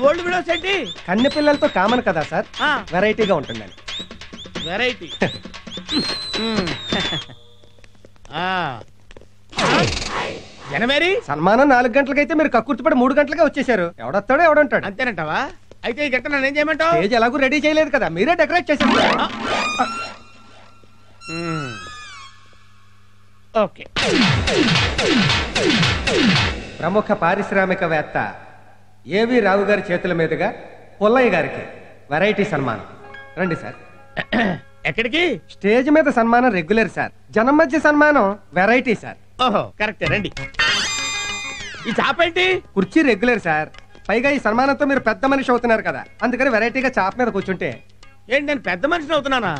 Old widows ఏంటి? కన్నె పిల్లలతో common కదా సార్, వెరైటీగా ఉంటుందని. వెరైటీ. జనవరి సన్మానం 4 గంటలకైతే మీరు కక్కుర్తిపడి 3 గంటలకే వచ్చేసారు. ఎవడొస్తాడో ఎవడంటాడు. అంతేనంటావా? అయితే ఈ గంట నన్ను ఏం చేయమంటావు? స్టేజ్ ఎలాగూ రెడీ చేయలేదు కదా, మీరే డెకరేట్ చేశారు. ఓకే. ప్రముఖ పారిశ్రామికవేత్త ఏవి రావు గారి చేతుల మీదుగా పుల్లయ్య గారికి వెరైటీ సన్మానం. రండి సార్. ఎక్కడికి? స్టేజ్ మీద సన్మానం రెగ్యులర్ సార్, జనం మధ్య సన్మానం వెరైటీ సార్. ఓహో కరెక్టే, రండి. ఈ చాప ఏంటి? కుర్చీ రెగ్యులర్ సార్, పైగా ఈ సన్మానంతో మీరు పెద్ద మనిషి అవుతున్నారు కదా, అందుకని వెరైటీగా చాప మీద కూర్చుంటే. ఏంటి, నేను పెద్ద మనిషిని అవుతున్నానా?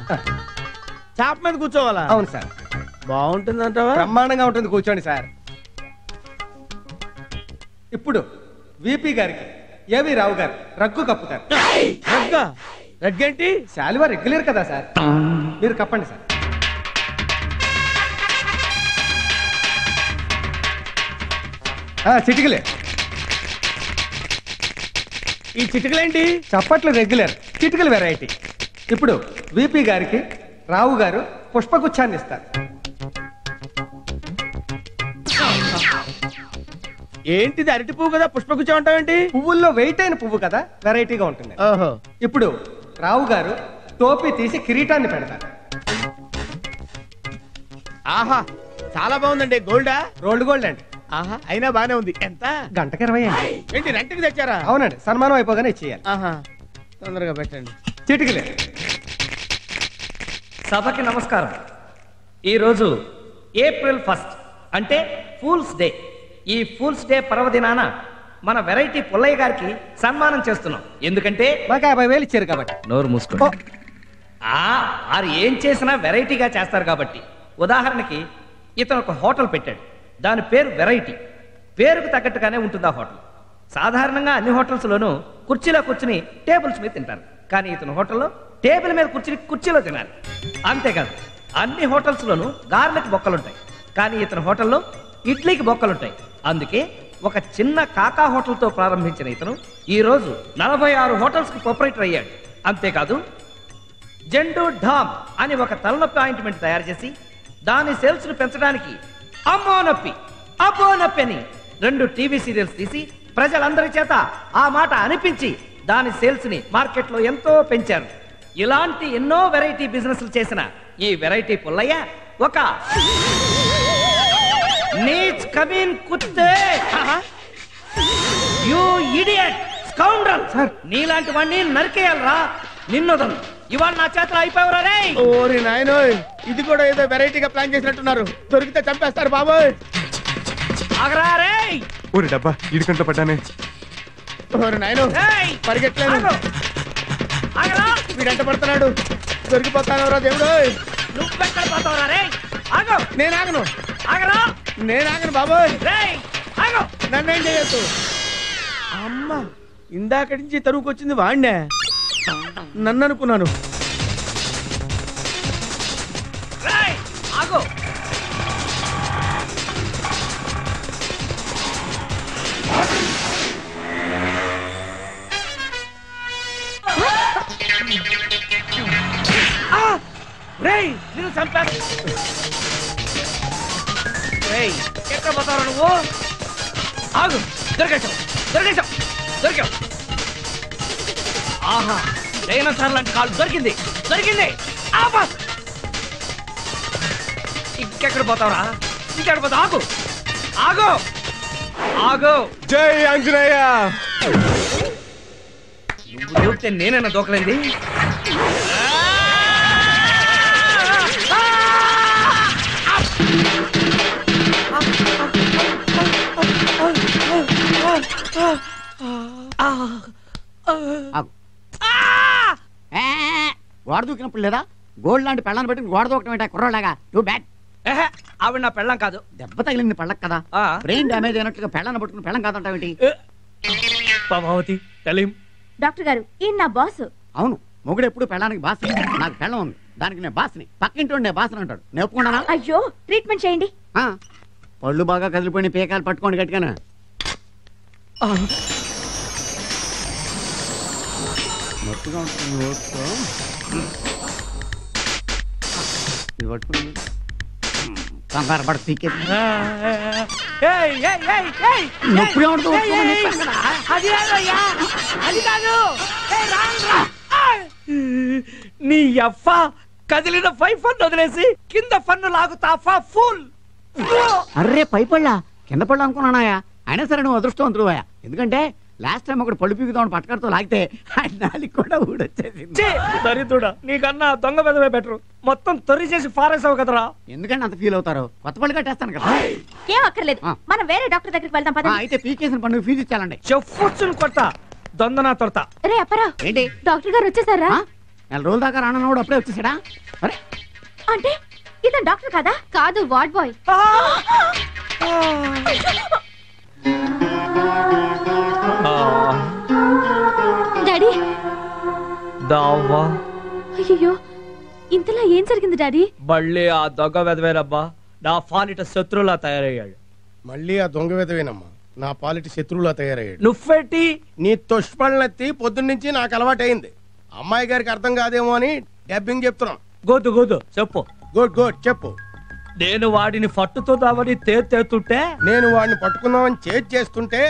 చాప మీద కూర్చోవాలా? అవును సార్. బాగుంటుంది అంటావా? బ్రహ్మాండంగా ఉంటుంది, కూర్చోండి సార్. ఇప్పుడు విపి గారికి ఏవి రావు గారు రగ్గు కప్పుతారు. రగ్గేంటి? శాలువా రెగ్యులర్ కదా సార్, మీరు కప్పండి సార్. చిటికలే. ఈ చిటికలేంటి? చప్పట్లు రెగ్యులర్, చిటికలు వెరైటీ. ఇప్పుడు విపి గారికి రావు గారు పుష్పగుచ్చాన్ని ఇస్తారు. ఏంటిది? అరటి పువ్వు కదా, పుష్పగుచ్చం అంటావేంటి? పువ్వుల్లో వెయిట్ అయిన పువ్వు కదా, వెరైటీగా ఉంటుంది. ఓహో. ఇప్పుడు రావు గారు టోపీ తీసి కిరీటాన్ని పెడతారు. ఆహా, చాలా బాగుందండి. గోల్డా? రోల్డ్ గోల్డ్ అండి. ఆహా, అయినా బానే ఉంది. ఎంత? గంటకి 20 అండి. ఏంటి, రెంట్కి తెచ్చారా? అవునండి, సన్మానం అయిపోగానే ఇచ్చేయాలి. ఆహా, తొందరగా పెట్టండి. చిటికలే. సభకి నమస్కారం. ఈరోజు ఏప్రిల్ 1 అంటే ఫూల్స్ డే. ఈ ఫూల్స్ డే పర్వదినాన మన వెరైటీ పుల్లయ్య గారికి సన్మానం చేస్తున్నాం. ఎందుకంటే మాకు 50,000 ఇచ్చారు కాబట్టి. నోరు మూసుకో. వారు ఏం చేసినా వెరైటీగా చేస్తారు కాబట్టి. ఉదాహరణకి ఇతను ఒక హోటల్ పెట్టాడు, దాని పేరు వెరైటీ. పేరుకు తగ్గట్టుగానే ఉంటుంది ఆ హోటల్. సాధారణంగా అన్ని హోటల్స్లోనూ కుర్చీలో కూర్చుని టేబుల్స్ మీద తింటారు, కానీ ఇతను హోటల్లో టేబుల్ మీద కూర్చుని కుర్చీలో తినాలి. అంతేకాదు, అన్ని హోటల్స్లోనూ గార్లిక్ బొక్కలుంటాయి, కానీ ఇతను హోటల్లో ఇడ్లీకి బొక్కలుంటాయి. అందుకే ఒక చిన్న కాకా హోటల్తో ప్రారంభించిన ఇతను ఈరోజు 46 హోటల్స్కి ప్రొపరేటర్ అయ్యాడు. అంతేకాదు, జెండు ఢామ్ అని ఒక తలనొప్పి ఆయింట్మెంట్ తయారు చేసి దాని సేల్స్ను పెంచడానికి అమ్మో నొప్పి అబ్బో నొప్పి అని 2 టీవీ సీరియల్స్ తీసి ప్రజలందరి చేత ఆ మాట అనిపించి దాని సేల్స్ని మార్కెట్లో ఎంతో పెంచారు. ఇలాంటి ఎన్నో వెరైటీ బిజినెస్లు చేసిన ఈ వెరైటీ పుల్లయ్య ఒక నీచ్ కమీన్ కుత్తే, యు ఇడియట్ స్కౌండ్రల్. నీలాంటి వాడిని నరికేయాలరా, నిన్నొదను. ఇవాళ నా చేతులు అయిపోయావరా రే. ఓరి నాయనోయ్, ఇది కూడా ఏదో వెరైటీగా ప్లాన్ చేసినట్టున్నారు. దొరికితే చంపేస్తారు బాబోయ్. ఆగరా రే. ఓరి డబ్బా, ఇడికంట పడ్డానే. ఓరి నాయనో, పరిగెట్టలేదు. ఆగరా. వీడంట పడుతున్నాడు, దొరికిపోతానవరా దేవుడు. నువ్వెక్కడ పోతావరా రే? ఆగో. నేను ఆగను. ఆగరా. నేను ఆగను బాబోయ్. రేయ్ ఆగో. నన్నేం చేయొద్దు. అమ్మా, ఇందాక నుంచి తరువుకొచ్చింది వాణ్ణే. నన్ను అనుకున్నాను. రేయ్ ఆగో. రేయ్ నిన్ను చంపేస్తా. రేయ్ ఎక్కడ పోతావు నువ్వు? ఆగు. దొరికేశావు దొరికేశావు దొరికావు. ఆహా, డైనోసార్ లాంటి కాళ్ళు దొరికింది దొరికింది. ఆపా. ఇంకెక్కడ పోతావురా? ఇంకెక్కడ పోతావు? ఆగు ఆగు ఆగు. జై ఆంజనేయ. నువ్వు దూకితే నేనైనా దూకలేంది. గోడ దూకినప్పుడు లేదా గోల్డ్ లాంటి పెళ్ళాన్ని పెట్టి గోడ దూకటం ఏంటా కుర్రోలాగా? నువ్వు బ్యాట్. ఆవిడ నా పెళ్ళం కాదు. దెబ్బ తగిలింది పళ్ళకి కదా, బ్రెయిన్ డ్యామేజ్ అయినట్టుగా పెళ్ళాన్ని పట్టుకుని పెళ్ళం కాదంటావేంటి? పద్మావతి తెలియం. డాక్టర్ గారు, ఈయన నా బాస్. అవును, మొగుడు ఎప్పుడు పెళ్ళానికి బాస్. నాకు పెళ్ళం ఉంది, దానికి నేను బాస్ని. పక్కింటి నేను బాస్ని అంటాడు. నేను ఒప్పుకున్నానా? అయ్యో, ట్రీట్మెంట్ చేయండి. పళ్ళు బాగా కదిలిపోయిన పీకాలు పట్టుకోండి గట్టిగాను. నొప్పిగా ఉంటుంది ఓట్తో. ఇది పట్టుకుని కంగారు పడ పీకేది. నొప్పిగా ఉంటుంది నీ అవ్వ కదిలిన 5 ఫన్ను వదిలేసి కింద ఫన్ను లాగుతాఫా ఫుల్. అర్రే పైపళ్ళా కింద పళ్ళు అనుకున్నానాయా. అయినా సరే నువ్వు అదృష్టవంతుడువా. ఎందుకంటే లాస్ట్ టైం ఒకటి పళ్ళు పీకుదామని పట్టుకడుతూ లాగితే నాలికి కూడా ఊడొచ్చేసింది. దరిద్రుడా, నీకన్నా దొంగ పెదవే బెటరు. మొత్తం తొరి చేసి ఫారేసావు కదరా. ఎందుకంటే అంత ఫీల్ అవుతారు? కొత్త పళ్ళు కట్టేస్తాను కదా. ఏం అక్కర్లేదు, మనం వేరే డాక్టర్ దగ్గరికి వెళ్దాం పద. అయితే పీకేసిన పండుగ ఫీజు ఇచ్చాలండి. చెప్పుచ్చును కొట్ట దొందనా తొడత. రే అప్పరా, ఏంటి డాక్టర్ గారు వచ్చేసారా? నెల రోజుల దాకా రానన్నాడు, అప్పుడే వచ్చేసాడా? అరే అంటే ఇతను డాక్టర్ కదా? కాదు, వార్డ్ బాయ్. డాడీ దావా అయ్యో, ఇంతలా ఏం జరిగింది డాడీ? మళ్ళీ ఆ దొంగ వెదవేనబ్బా నా ఫాలిట శత్రువులా తయారయ్యాడు. మళ్ళీ ఆ దొంగ విధవేనమ్మా నా పాలిటి శత్రువులా తయారయ్యాడు. నువ్వెట్టి నీ తొష్పళ్ళెత్తి పొద్దున్నుంచి నాకు అలవాటైంది. అమ్మాయి గారికి అర్థం కాదేమో అని డబ్బింగ్ చెప్తున్నాం. గోదు చెప్పు. గుడ్ గుడ్ చెప్పు. నేను వాడిని పట్టుతుందామని తేతుంటే, నేను వాడిని పట్టుకుందామని చేస్తుంటే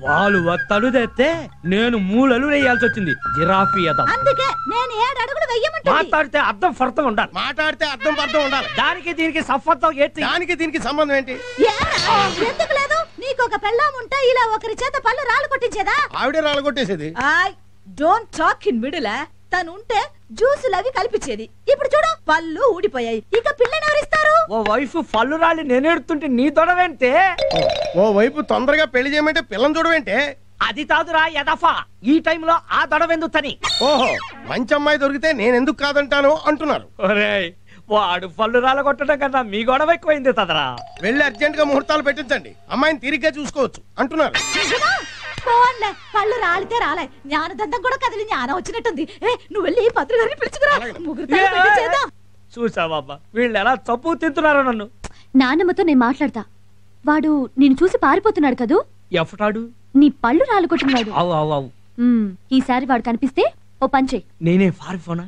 వాళ్ళు తలుదేస్తే నేను మూలలు వేయాల్సి వచ్చింది. జిరాఫీ అదం. అందుకే నేను 7 అడుగులు వెయ్యమంటుంది. మాట్లాడితే అర్థం ఫర్థం ఉండాలి. మాట్లాడితే అర్థం పర్థం ఉండాలి. దానికి దీనికి సంబంధం ఏంటి? దానికి దీనికి సంబంధం ఏంటి? ఎందుకు లేదు? నీకు ఒక పెళ్ళాం ఉంటే ఇలా ఒకరి చేత పళ్ళు రాళ్ళు కొట్టించేదా? ఆవిడే రాలగొట్టేసేది. Don't talk in middle. తను ఉంటే జ్యూసులు అవి కల్పించేది. ఇప్పుడు చూడు పళ్ళు ఊడిపోయాయి. ఇక పిల్లని ఎవరిస్తారు? ఓ వైఫ్ పళ్ళు రాలి నేనేడుతుంటే నీ దొడవేంటే? ఓ వైపు తొందరగా పెళ్లి చేయమంటే పిల్లని చూడవేంటే? అది కాదురా యదఫా, ఈ టైంలో ఆ దొడవెందుకు తని? ఓహో, మంచి అమ్మాయి దొరికితే నేను ఎందుకు కాదంటాను అంటున్నారు. ఒరేయ్, వాడు పళ్ళు రాలగొట్టడం కన్నా మీ గొడవ ఎక్కువైంది తదరా. వెళ్ళి అర్జెంట్ గా ముహూర్తాలు పెట్టించండి, అమ్మాయిని తిరిగ్గా చూసుకోవచ్చు అంటున్నారు. పోన్లే, పళ్ళు రాలితే రాలే, జ్ఞానదంతం కూడా కదిలి జ్ఞానం వచ్చినట్టుంది. నువ్వు వెళ్ళి పంతులు గారిని పిలుచుకురా. ముగ్గురు చేద్దాం. చూసావా వీళ్ళు ఎలా చప్పు తింటున్నారో నన్ను. నాన్నమ్మతో నేను మాట్లాడతా. వాడు నిన్ను చూసి పారిపోతున్నాడు కదూ? ఎఫటాడు? నీ పళ్ళు రాళ్ళు కొట్టినవాడు. అవు అవు అవు. ఈసారి వాడు కనిపిస్తే ఓ పని చెయ్యి. నేనే పారిపోనా?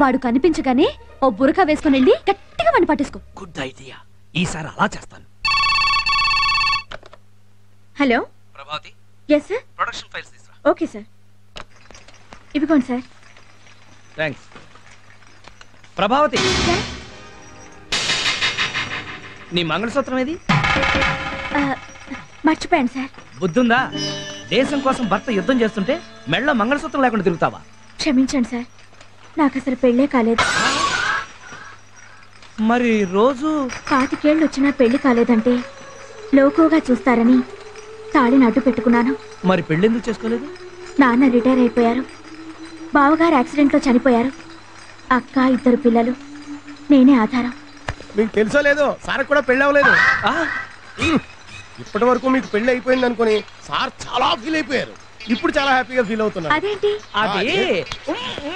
వాడు కనిపించగానే ఓ బురక వేసుకుని వెళ్ళి గట్టిగా వాడిని పట్టేసుకో. గుడ్ ఐడియా, ఈసారి అలా చేస్తాను. Hello Prabhavati. Yes sir. Production files తీసురా. ఓకే సార్, ఇదిగోండి సార్. థ్యాంక్స్. ప్రభావతి, నీ మంగళసూత్రం ఏది? మర్చిపోయాను సార్. బుద్ధుందా? దేశం కోసం భర్త యుద్ధం చేస్తుంటే మెళ్ళ మంగళసూత్రం లేకుండా తిరుగుతావా? క్షమించండి సార్, నాకు అసలు పెళ్ళే కాలేదు. మరి రోజు 25 ఏళ్ళు వచ్చినా పెళ్లి కాలేదంటే లోకోగా చూస్తారని తాళిని అడ్డు పెట్టుకున్నాను. మరి పెళ్ళెందుకు చేసుకోలేదు? నాన్న రిటైర్ అయిపోయారు, బావగారు యాక్సిడెంట్లో చనిపోయారు, అక్క 2 పిల్లలు, నేనే ఆధారం. మీకు తెలుసో లేదో సార్ కూడా పెళ్లి అవ్వలేదు. ఇప్పటి వరకు మీకు పెళ్లి అయిపోయింది అనుకుని సార్ చాలా ఫీల్ అయిపోయారు. ఇప్పుడు చాలా హ్యాపీగా ఫీల్ అవుతున్నారు. అదేంటి? అది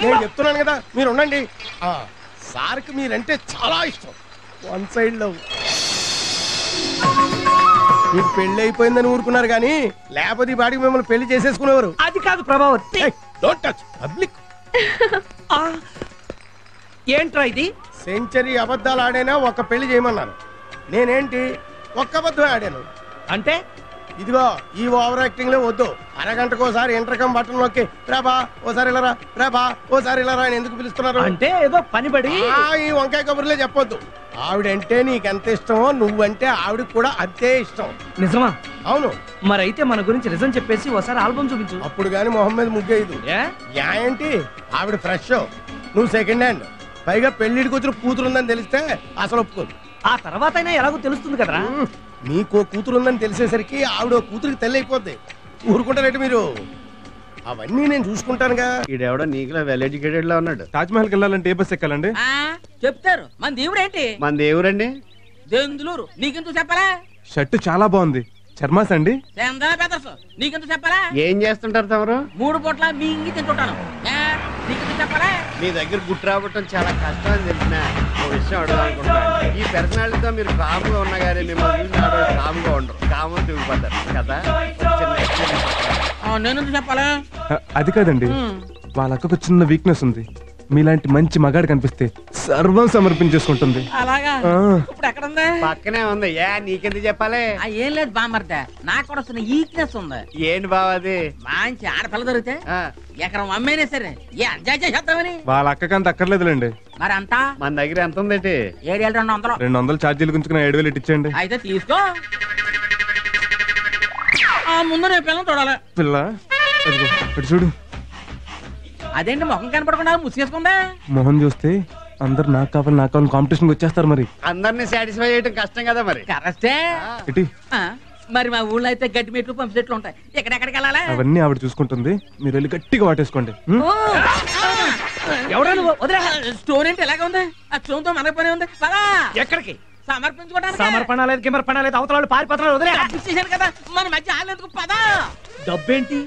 నేను చెప్తున్నాను కదా, మీరు ఉండండి. సార్కి మీరంటే చాలా ఇష్టం. 1 సైడ్ లవ్. మీకు పెళ్లి అయిపోయిందని ఊరుకున్నారు కానీ లేకపోతే ఈ బాడికి మిమ్మల్ని పెళ్లి చేసేసుకునేవారు. అది కాదు ప్రభావతి. Don't touch public. ఏంట్రా ఇది? సెంచరీ అబద్ధాలు ఆడైనా ఒక పెళ్లి చేయమన్నారు. నేనేంటి ఒక్క అబద్ధం ఆడాను. అంటే ఇదిగో ఈ ఓవర్ యాక్టింగ్ లో వద్దు. అరగంటకోసారి ఇంటర్కమ్ బటన్ నొక్కి ప్రభా ఓసారి ఇలారా, ప్రభా ఓసారి ఇలారా అని ఎందుకు పిలుస్తున్నారు? అంటే ఏదో పనిబడి ఈ వంకాయ కబుర్లే చెప్పొద్దు. ఆవిడంటే నీకెంత ఇష్టమో నువ్వంటే ఆవిడకి కూడా అంతే ఇష్టం. నిజమా? అవును. మరైతే మన గురించి నిజం చెప్పేసి ఒకసారి ఆల్బమ్ చూపించు. అప్పుడు గాని మొహం మీద ముగ్గేయదు. ఏంటి ఆవిడ ఫ్రెష్, నువ్వు సెకండ్ హ్యాండ్, పైగా పెళ్లిడికి వచ్చిన కూతురుందని తెలిస్తే అసలు ఒప్పుకోదు. ఆ తర్వాత అయినా ఎలాగో తెలుస్తుంది కదరా. నీకో కూతురుందని తెలిసేసరికి ఆవిడ కూతురికి తెల్లి అయిపోద్ది. ఊరుకుంటారంటే మీరు? అవన్నీ నేను చూసుకుంటానుగా. ఈడెవడో నీకులా వెల్ ఎడ్యుకేటెడ్ లా ఉన్నాడు. తాజ్ మహల్కి వెళ్ళాలంటే ఏ బస్ ఎక్కాలండి? చెప్తారు. మన దేవుడు ఏంటి? మన దేవురండి దెందులూరు. నీకెందుకు చెప్పాలా? షర్ట్ చాలా బాగుంది. చర్మాస్ అండి? నీకెందుకు చెప్పాలా? ఏం చేస్తుంటారు తమరు? 3 పూట్ల మీ ఇంగి తింటుంటాను. మీ దగ్గర గుట్టు రావటం చాలా కష్టం అని తెలిసిన ఓ విషయం అడగాలనుకుంటున్నాను. ఈ పర్సనాలిటీతో మీరు కాముగా ఉన్నా కానీ మిమ్మల్ని చూసి ఆడవాళ్ళు కాముగా ఉండరు, కామం తిరిగిపోతారు కదా. నేను చెప్పాలా? అది కాదండి, వాళ్ళ అక్కకు చిన్న వీక్నెస్ ఉంది. మీలాంటి మంచి మగాడు కనిపిస్తే సర్వం సమర్పించేసుకుంటుంది. అలాగా? ఆ. ఇప్పుడు ఎక్కడ ఉంది? పక్కనే ఉంది. నీకెందుకు చెప్పాలి? ఏం లేదు బామర్దే, నాకు కూడా చిన్న వీక్నెస్ ఉంది. ఏంటి బావ అది? మంచి ఆడపిల్ల దొరికితే ఎకరం అమ్మేనే సరే ఎంజాయ్ చేసేద్దామని. వాళ్ళ అక్కకి అంత అక్కర్లేదులేండి. మరి అంతా మన దగ్గర ఎంత ఉందేంటి? 7,200. 200 ఛార్జీలు గుంచుకుని 7,000 ఇచ్చేయండి. అయితే తీసుకో. ముందు నేను పిల్లలు చూడాలి. పిల్ల అదిగో అటు చూడు. అదేంటి ముఖం కనపడకుండా ముసుగేసుకుందా? మొహం చూస్తే అందరు నాకు కావాలి కాంపిటీషన్ వచ్చేస్తారు. మరి అందరినీ సాటిస్ఫై చేయడం కష్టం కదా. మరి కరెక్టే. ఇటీ మరి మా ఊళ్ళో అయితే గట్టి మెట్లు పంపు చెట్లు ఉంటాయి. ఎక్కడెక్కడికి వెళ్ళాలి? అవన్నీ ఆవిడ చూసుకుంటుంది. మీరు వెళ్ళి గట్టిగా వాటేసుకోండి. ఎవడా నువ్వు? వదిలే. స్టోరీ ఏంటి ఎలాగ ఉంది? ఆ స్టోన్తో మనకు పని ఉంది. పదా ఎక్కడికి? సమర్పించుకోవడానికి. సమర్పణ లేదు కిమర్పణ లేదు, అవతల పారిపోతున్నాడు. వదిలే. చేశాను కదా, మన మధ్య ఆలేందుకు. పదా. డబ్బేంటి?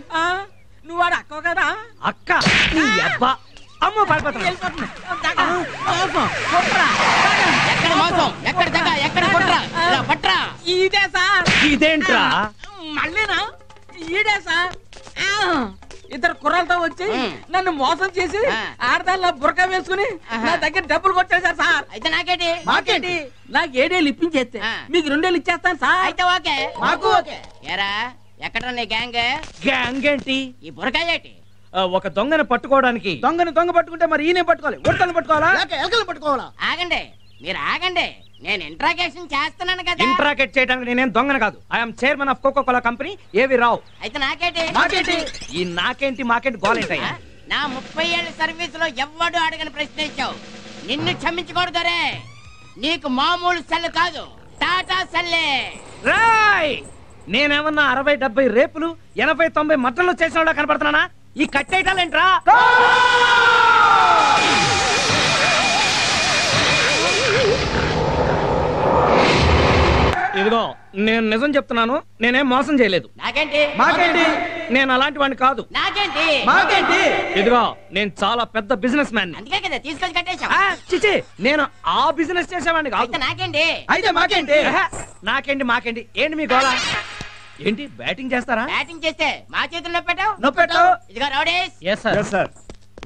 నువ్వు వాడు అక్కవ కదా? అక్క నీ అబ్బా. అమ్మ పారిపోతున్నా. ఎక్కడ మోసం, ఎక్కడ దగ్గ, ఎక్కడ కొట్రా, ఇలా పట్రా. ఇదే సార్. ఇదేంట్రా? మళ్ళీనా? ఈడే సార్. ఇద్దరు కుర్రలతో వచ్చి నన్ను మోసం చేసి ఆడదాల్లో బురక వేసుకుని నా దగ్గర డబ్బులు కొట్టేశారు సార్. అయితే నాకేంటి? మాకేంటి? నాకు 7 ఏళ్ళు ఇప్పించేస్తే మీకు 2 ఏళ్ళు ఇచ్చేస్తాను సార్. అయితే ఓకే. మాకు ఓకే. ఎరా ఎక్కడ నీ గ్యాంగ్? గ్యాంగ్ ఏంటి? ఈ బురకాయ ఏంటి? ఒక దొంగను పట్టుకోవడానికి. దొంగ పట్టుకుంటే మరి ఈయన పట్టుకోవాలి, ఉడతను పట్టుకోవాలా? పట్టుకోవాలా? ఆగండి, మీరు ఆగండి. నేను ఇంట్రాగేషన్ చేస్తున్నాను కదా. ఇంట్రాగేట్ చేయడానికి నేనేం దొంగను కాదు. I'm chairman of Coca Cola company, ఏవి రావు. అయితే నాకేంటి? మాకేంటి? ఈ నాకేంటి మాకేంటి గోలేంటయ్యా? నా 30 ఏళ్ల సర్వీస్ లో ఎవ్వడు అడగని ప్రశ్నించావు. నిన్ను క్షమించకూడదరే. నీకు మామూలు సెల్ కాదు, టాటా సెల్లే. రాయ్, నేనేమన్నా 60-70 రేపులు 80-90 మట్టలు చేసిన వాళ్ళ కనపడుతున్నానా? ఈ కట్టేయటాలేంట్రా? ఇదిగో నేను నిజం చెప్తున్నాను, నేనేం మోసం చేయలేదు. నాకేంటి? మాకేంటి? నేను అలాంటి వాడిని కాదు. నాకేంటి? మాకేంటి? ఇదిగో నేను చాలా పెద్ద బిజినెస్ మ్యాన్. అందుకే కదా తీసుకొని కట్టేశావు. చిచి, నేను ఆ బిజినెస్ చేసేవాడిని కాదు. అయితే నాకేంటి? అయితే మాకేంటి? నాకేంటి మాకేంటి? ఏంటి మీ గోళ? ఏంటి బ్యాటింగ్ చేస్తారా? బ్యాటింగ్ చేస్తే మా చేతుల్లో పెట్టావు. నొప్పెట్టావు. ఇదిగో రౌడీస్,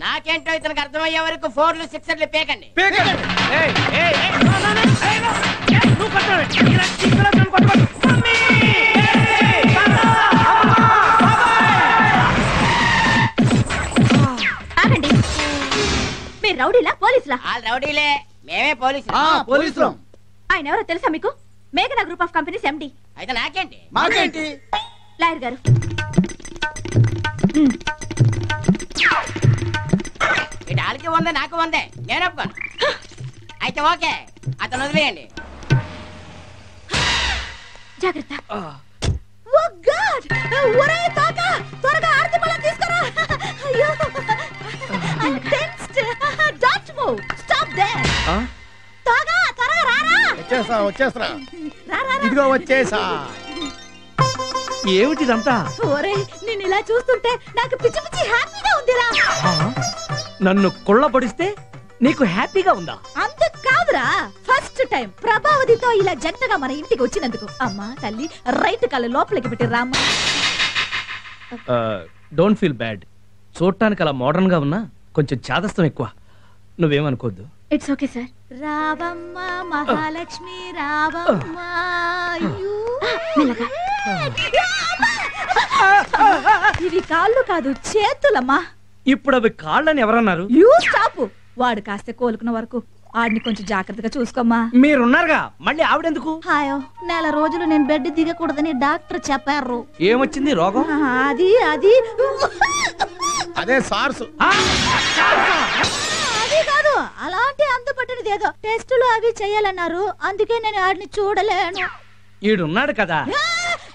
నాకేంటో ఇతనికి అర్థమయ్యే వరకు 4లు 6లు పేకండి. ఆగండి. మీరు రౌడీలా పోలీసులా? ఆ రౌడీలే, మేమే పోలీసులు. పోలీసులు. ఆయన ఎవరో తెలుసా మీకు? మేఘనా గ్రూప్ ఆఫ్ కంపెనీస్ ఎండి. అయితే నాకేంటి? మాకేంటి? లాయర్ గారు, ఇటు వాళ్ళకి ఉందే, నాకు ఉందే, నేను ఒప్పుకోను. అయితే ఓకే, అతను వదిలేయండి. జాగ్రత్త. ఓ గాడ్! ఒరే తోక, త్వరగా ఆర్తి బలం తీసుకురా. అయ్యో, I'm tensed. Don't move. Stop there. తోక, త్వరగా రారా. వచ్చేస్తా. రారా. ఇదిగో వచ్చేసా. ఏమిటిదంతా? ఒరే, నేను ఇలా చూస్తుంటే నాకు పిచ్చి పిచ్చి హ్యాపీగా ఉందిరా. నన్ను కుళ్ళబడిస్తే నీకు హ్యాపీగా ఉందా? అందుకు కాదురా, ఫస్ట్ టైం ప్రభావతితో ఇలా జంటగా మన ఇంటికి వచ్చినందుకు. అమ్మా తల్లి, రైట్ కాళ్ళు లోపలికి పెట్టి రామ్మా. Don't feel bad. చూడటానికి అలా మోడర్న్ గా ఉన్నా కొంచెం చాదస్తం ఎక్కువ. నువ్వేమనుకోద్దు. It's okay sir. రావమ్మ మహాలక్ష్మి రావమ్మ. ఇవి కాళ్ళు కాదు, చేతులమ్మా. ఇప్పుడు అవి కాళ్ళని ఎవరన్నారు? You stop. వాడు కాస్త కోలుకున్న వరకు ఆడిని కొంచెం జాగ్రత్తగా చూసుకోమ్మా. మీరున్నారుగా, మళ్ళీ ఆవిడెందుకు? హాయో, 4 నెలలు నేను బెడ్ దిగకూడదని డాక్టర్ చెప్పారు. ఏమొచ్చింది రోగం? అది అదే సార్స్. అది కాదు, అలాంటి అంతుపట్టినది ఏదో టెస్టులు అవి చేయాలన్నారు. అందుకే నేను ఆడిని చూడలేను. ఈడున్నాడు కదా.